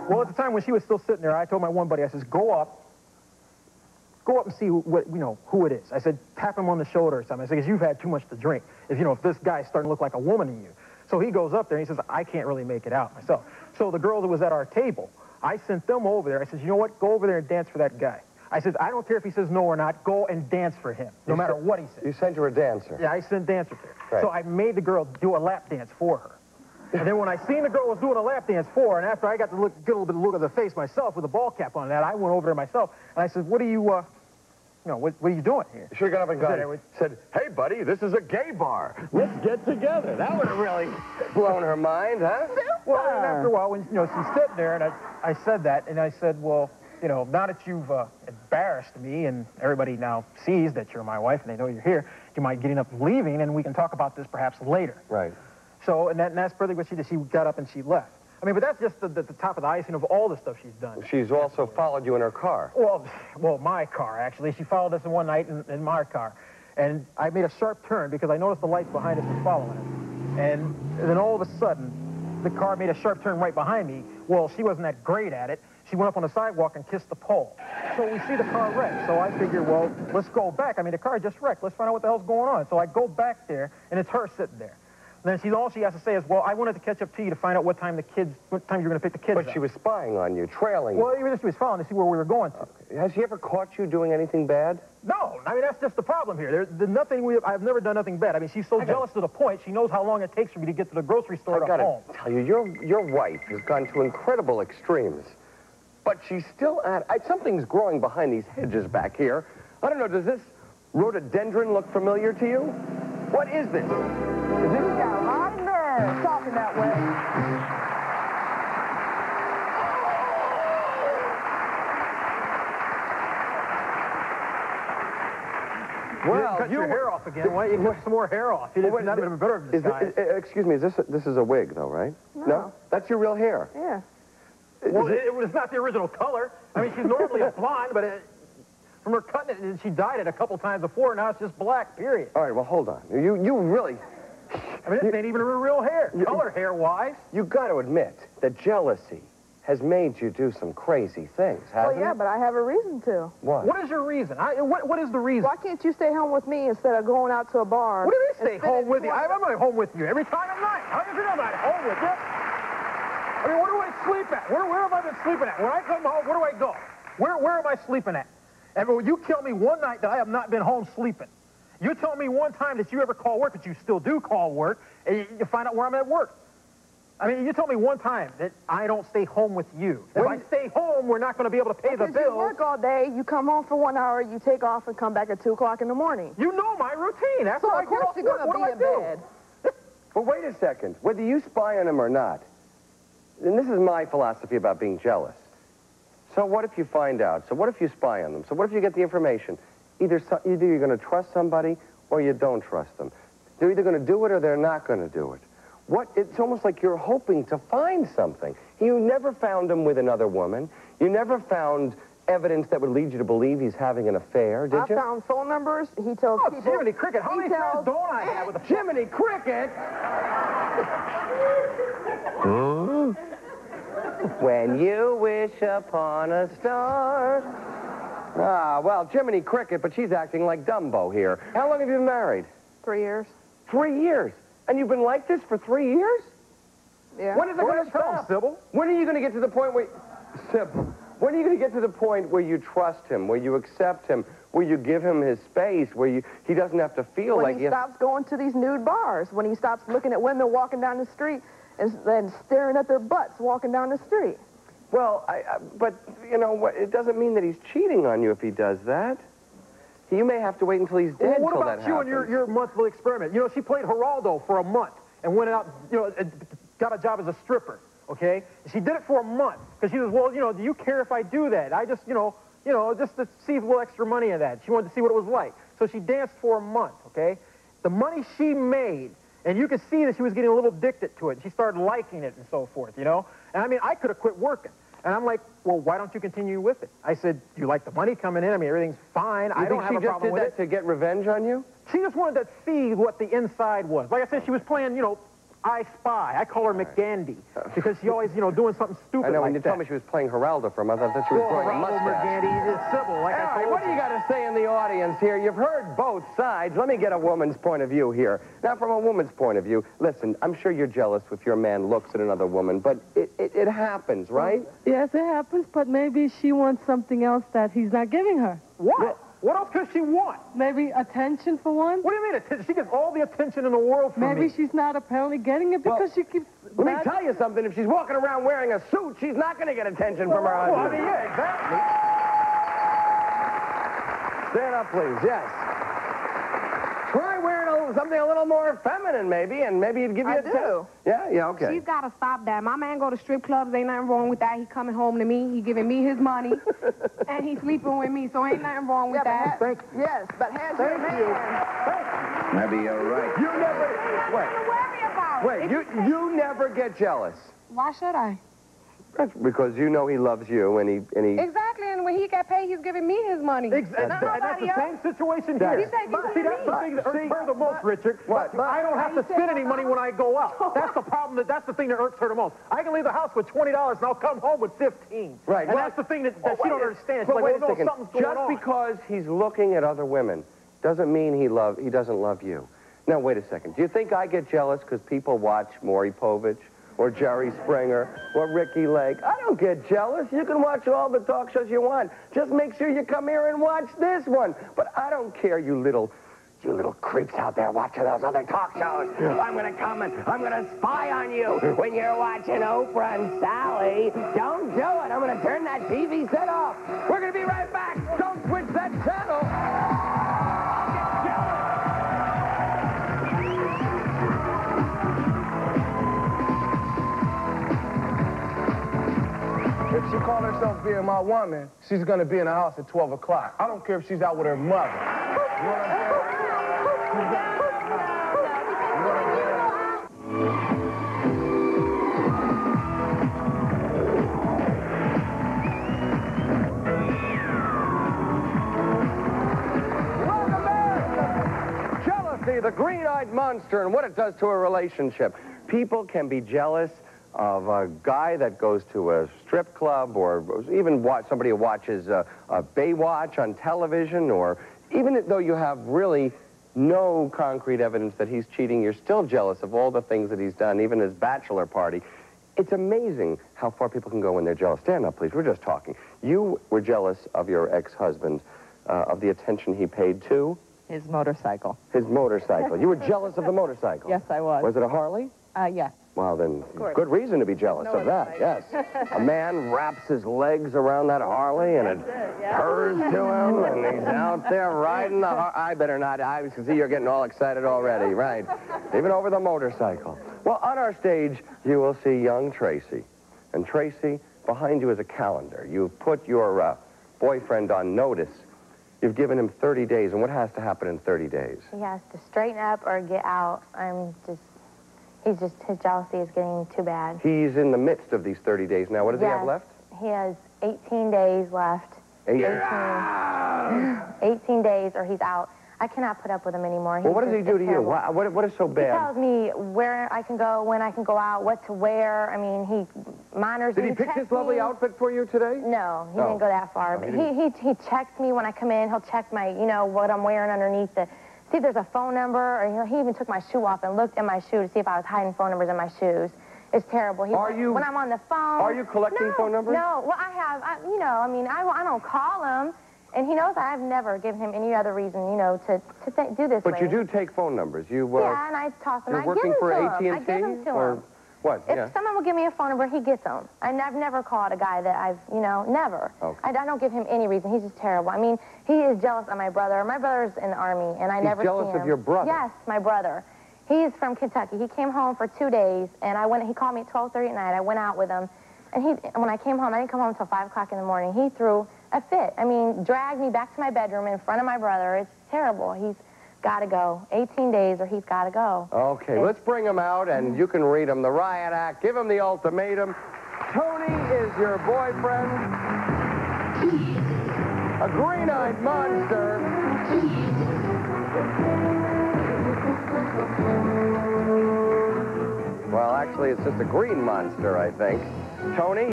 Well, at the time when she was still sitting there, I told my one buddy, I says, go up and see who it is. I said, tap him on the shoulder or something. I said, because you've had too much to drink. If this guy's starting to look like a woman to you. So he goes up there and he says, I can't really make it out myself. So the girl that was at our table, I sent them over there. I said, you know what? Go over there and dance for that guy. I said, I don't care if he says no or not. Go and dance for him, no matter what he says. You sent her a dancer? Yeah, I sent dancers there. Right. So I made the girl do a lap dance for her. And then when I seen the girl was doing a lap dance for her, and after I got to get a little bit of look at the face myself with a ball cap on that, I went over there myself, and I said, what are you, what are you doing here? You should have got up and said, hey, buddy, this is a gay bar. Let's get together. That would have really blown her mind, huh? Well, and after a while, when, she's sitting there, and I said that, and I said, well, now that you've embarrassed me, and everybody now sees that you're my wife, and they know you're here, you might get up and leaving, and we can talk about this perhaps later. Right. So, and that's pretty what she did. She got up and she left. I mean, but that's just the top of the icing of all the stuff she's done. She's also followed you in her car. Well, my car, actually. She followed us one night in my car. And I made a sharp turn because I noticed the lights behind us were following us. And then all of a sudden, the car made a sharp turn right behind me. Well, she wasn't that great at it. She went up on the sidewalk and kissed the pole. So we see the car wrecked. So I figured, well, let's go back. I mean, the car just wrecked. Let's find out what the hell's going on. So I go back there, and it's her sitting there. And then all she has to say is, well, I wanted to catch up to you to find out what time you're going to pick the kids up. But she was spying on you, trailing you. Well, even if she was following to see where we were going to. Okay. Has she ever caught you doing anything bad? No. I mean, that's just the problem here. I've never done nothing bad. I mean, she's so jealous to the point she knows how long it takes for me to get to the grocery store to home. I gotta tell you, your wife has gone to incredible extremes. But she's still something's growing behind these hedges back here. I don't know, does this rhododendron look familiar to you? What is this? Is this... Talking that way. Well, cut your hair off again. Why don't you cut some more hair off? It's not even a better disguise. Excuse me, this is a wig, though, right? No? That's your real hair? Yeah. Well, it's not the original color. I mean, she's normally a blonde, but from her cutting it, she dyed it a couple times before. Now it's just black, period. All right, well, hold on. You really... I mean, this ain't even her real hair. Color hair-wise. You got to admit that jealousy has made you do some crazy things, hasn't it? Well, yeah, but I have a reason to. What? What is your reason? What is the reason? Why can't you stay home with me instead of going out to a bar? What do you mean stay home with you? I'm not home with you every time of night. How do you think I'm not home with you? I mean, where do I sleep at? Where have I been sleeping at? When I come home, where do I go? Where am I sleeping at? And you tell me one night that I have not been home sleeping. You tell me one time that you ever call work, that you still do call work, and you find out where I'm at work. I mean, you tell me one time that I don't stay home with you. If I stay home, we're not going to be able to pay the bills. You work all day, you come home for 1 hour, you take off and come back at 2 o'clock in the morning. You know my routine. That's why I get off work. What do I do? But wait a second. Whether you spy on him or not, and this is my philosophy about being jealous. So what if you find out? So what if you spy on them? So what if you get the information? Either you're going to trust somebody or you don't trust them. They're either going to do it or they're not going to do it. It's almost like you're hoping to find something. You never found him with another woman. You never found evidence that would lead you to believe he's having an affair, did you? I found phone numbers. He tells people... Jiminy Cricket, how many friends don't I have with a... Jiminy Cricket? When you wish upon a star... Ah, well, Jiminy Cricket, but she's acting like Dumbo here. How long have you been married? 3 years. 3 years? And you've been like this for 3 years? Yeah. When is it going to stop? Sybil? When are you going to get to the point where... Sybil, when are you going to get to the point where you trust him, where you accept him, where you give him his space, where he doesn't have to feel like... When he stops going to these nude bars, when he stops looking at women walking down the street and staring at their butts walking down the street. Well, but, you know, it doesn't mean that he's cheating on you if he does that. You may have to wait until he's dead well, till that happens. What about you and your monthly experiment? You know, she played Geraldo for a month and went out, got a job as a stripper, okay? She did it for a month because she was, well, do you care if I do that? I just, just to see a little extra money in that. She wanted to see what it was like. So she danced for a month, okay? The money she made, and you could see that she was getting a little addicted to it. She started liking it and so forth, And I mean, I could have quit working. And I'm like, well, why don't you continue with it? I said, do you like the money coming in? I mean, everything's fine. I don't have a problem with it. To get revenge on you? She just wanted to see what the inside was. Like I said, she was playing, I spy. I call her McGandy because she always, you know, doing something stupid. I know, like when you that. told me she was playing Geraldo for a month, I thought she was growing a Geraldo mustache. McGandy, it's civil, like I told What do you got to say in the audience here? You've heard both sides. Let me get a woman's point of view here. Now, from a woman's point of view, listen, I'm sure you're jealous if your man looks at another woman, but it happens, right? Yes, it happens, but maybe she wants something else that he's not giving her. What? Well, what else could she want? Maybe attention for one? What do you mean attention? She gets all the attention in the world from me. Maybe she's not apparently getting it because she keeps... Let me tell you something. If she's walking around wearing a suit, she's not going to get attention from her husband. Well, I mean, yeah, exactly. Stand up, please. Yes. Try wearing something a little more feminine, maybe, and maybe it'd give you I a do. Yeah, okay. She's got to stop that. My man go to strip clubs. Ain't nothing wrong with that. He coming home to me. He giving me his money. And he sleeping with me, so ain't nothing wrong with that. Yes, but hands to your man. Maybe you're right. You never... Don't worry about Wait, you never get jealous. Why should I? That's because you know he loves you, and he... Exactly, and when he get paid, he's giving me his money. Exactly. And that's the same situation here. You said you See, that's the thing that hurts her the most, Richard. What? I don't have to spend any money when I go out. That's the problem. That's the thing that hurts her the most. I can leave the house with $20 and I'll come home with 15. Right. And that's the thing that she don't understand. She's But like, wait well, a second. no, something's going Just on. because he's looking at other women doesn't mean he doesn't love you. Now, wait a second. Do you think I get jealous because people watch Maury Povich or Jerry Springer or Ricky Lake? I don't get jealous. You can watch all the talk shows you want. Just make sure you come here and watch this one. But I don't care, you little creeps out there watching those other talk shows. I'm going to come and I'm going to spy on you when you're watching Oprah and Sally. Don't do it. I'm going to turn that TV set off. We're going to be right back. Don't switch that channel. I'll get jealous. If she called herself being my woman, she's going to be in the house at 12 o'clock. I don't care if she's out with her mother. You know what I'm saying? Welcome back. Jealousy, the green-eyed monster, and what it does to a relationship. People can be jealous of a guy that goes to a strip club, or even somebody who watches a Baywatch on television, or even though you have really no concrete evidence that he's cheating, you're still jealous of all the things that he's done, even his bachelor party. It's amazing how far people can go when they're jealous. Stand up, please. We're just talking. You were jealous of your ex-husband, of the attention he paid to? His motorcycle. His motorcycle. You were jealous of the motorcycle? Yes, I was. Was it a Harley? Yes. Well, then, good reason to be jealous of that, yes. A man wraps his legs around that Harley, and it purrs to him, and he's out there riding the Harley. I better not. I can see you're getting all excited already, right? Even over the motorcycle. Well, on our stage, you will see young Tracy. And Tracy, behind you is a calendar. You've put your boyfriend on notice. You've given him 30 days, and what has to happen in 30 days? He has to straighten up or get out. His jealousy is getting too bad. He's in the midst of these 30 days now. What does he have left? He has 18 days left. 18 days or he's out. I cannot put up with him anymore. Well, what does he do to you? What is so bad? He tells me where I can go, when I can go out, what to wear. I mean, he monitors me. Did he pick this lovely outfit for you today? No, he didn't go that far. But he checks me when I come in. He'll check my, what I'm wearing underneath the... See if there's a phone number, or he even took my shoe off and looked at my shoe to see if I was hiding phone numbers in my shoes. It's terrible. When I'm on the phone... Are you collecting phone numbers? No. Well, I don't call him, and he knows I've never given him any other reason, to do this. But you do take phone numbers. Yeah, and I toss them. You're working for AT&T? I give them to him. What? If someone will give me a phone number, he gets them. I've never called a guy that I've, never. Okay. I don't give him any reason. He's just terrible. I mean, he is jealous of my brother. My brother's in the Army, and I never see him. He's jealous of your brother? Yes, my brother. He's from Kentucky. He came home for 2 days, and he called me at 12:30 at night. I went out with him, and when I came home, I didn't come home until 5 o'clock in the morning. He threw a fit. I mean, dragged me back to my bedroom in front of my brother. It's terrible. He's got to go. 18 days or he's got to go. Okay, let's bring him out, and you can read him the riot act. Give him the ultimatum. Tony is your boyfriend. A green-eyed monster. Well, actually, it's just a green monster, I think. Tony?